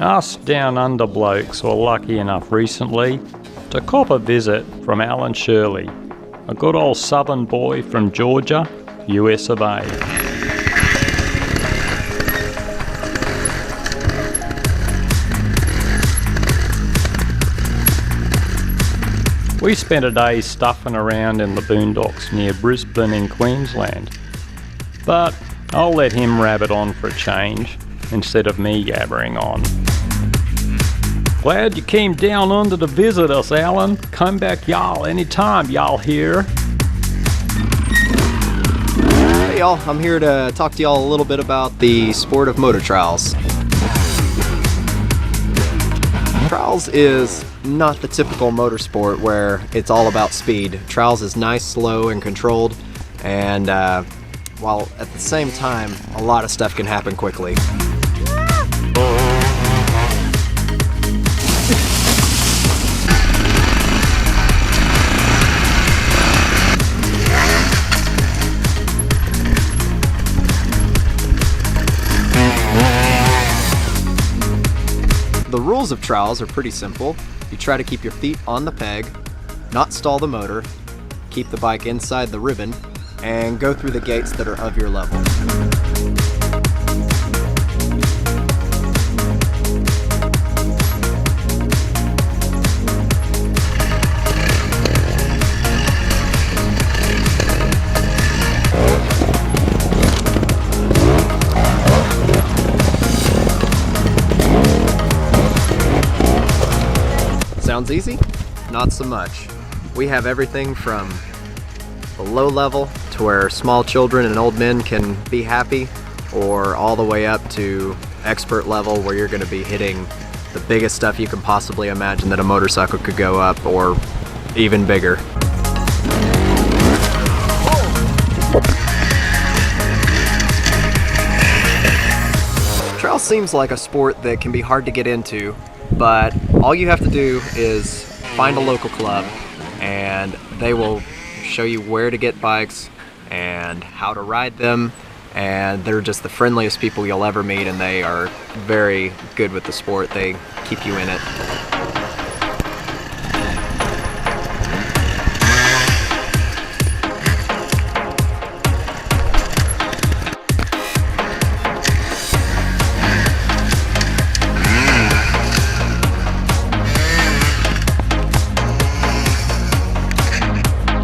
Us down under blokes were lucky enough recently to cop a visit from Alan Shirley, a good old southern boy from Georgia, US of A. We spent a day stuffing around in the boondocks near Brisbane in Queensland, but I'll let him rabbit on for a change instead of me yabbering on. Glad you came down under to visit us, Alan. Come back y'all anytime y'all here. Hey y'all, I'm here to talk to y'all a little bit about the sport of moto-trials. Trials is not the typical motorsport where it's all about speed. Trials is nice, slow, and controlled, and while at the same time, a lot of stuff can happen quickly. The rules of trials are pretty simple. You try to keep your feet on the peg, not stall the motor, keep the bike inside the ribbon, and go through the gates that are of your level. Sounds easy? Not so much. We have everything from the low level to where small children and old men can be happy, or all the way up to expert level where you're going to be hitting the biggest stuff you can possibly imagine that a motorcycle could go up, or even bigger. Trial seems like a sport that can be hard to get into, but all you have to do is find a local club and they will show you where to get bikes and how to ride them, and they're just the friendliest people you'll ever meet, and they are very good with the sport. They keep you in it.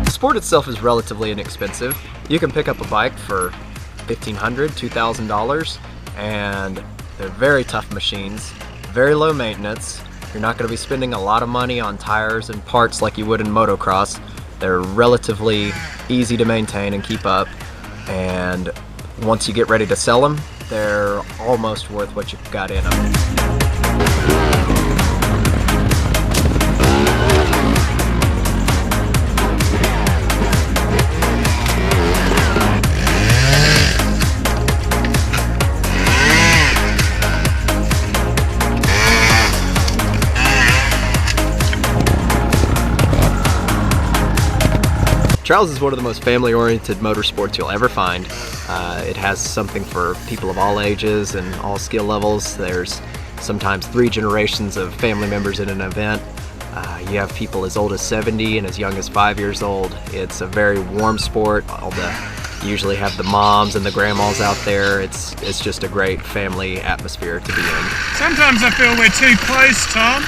The sport itself is relatively inexpensive. You can pick up a bike for $1,500, $2,000, and they're very tough machines, very low maintenance. You're not going to be spending a lot of money on tires and parts like you would in motocross. They're relatively easy to maintain and keep up, and once you get ready to sell them, they're almost worth what you've got in them. Trials is one of the most family-oriented motorsports you'll ever find. It has something for people of all ages and all skill levels. There's sometimes 3 generations of family members in an event. You have people as old as 70 and as young as 5 years old. It's a very warm sport. You usually have the moms and the grandmas out there. It's just a great family atmosphere to be in. Sometimes I feel we're too close, Tom.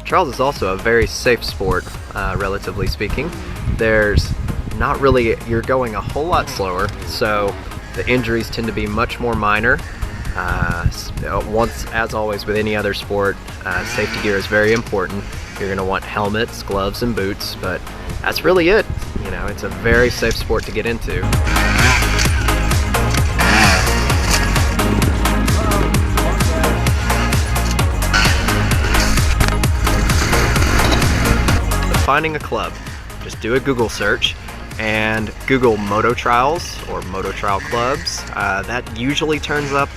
Trials is also a very safe sport, relatively speaking. There's not really, you're going a whole lot slower, so the injuries tend to be much more minor. As always with any other sport, safety gear is very important. You're going to want helmets, gloves, and boots, but that's really it. You know, it's a very safe sport to get into. Finding a club, just do a Google search and Google moto-trials or moto-trial clubs. That usually turns up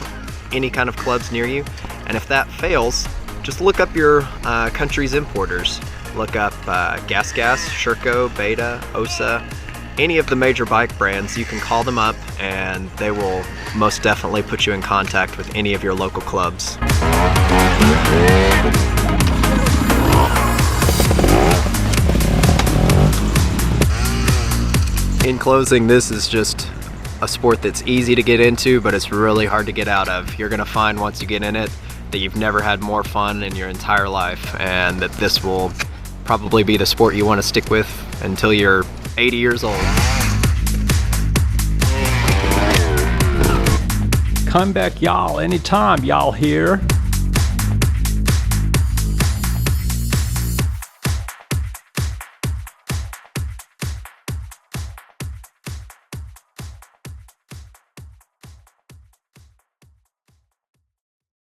any kind of clubs near you, and if that fails, just look up your country's importers. Look up Gas, Sherco, Beta, OSA, any of the major bike brands, you can call them up and they will most definitely put you in contact with any of your local clubs. In closing, this is just a sport that's easy to get into, but it's really hard to get out of. You're gonna find once you get in it that you've never had more fun in your entire life, and that this will probably be the sport you want to stick with until you're 80 years old. Come back, y'all, anytime, y'all here.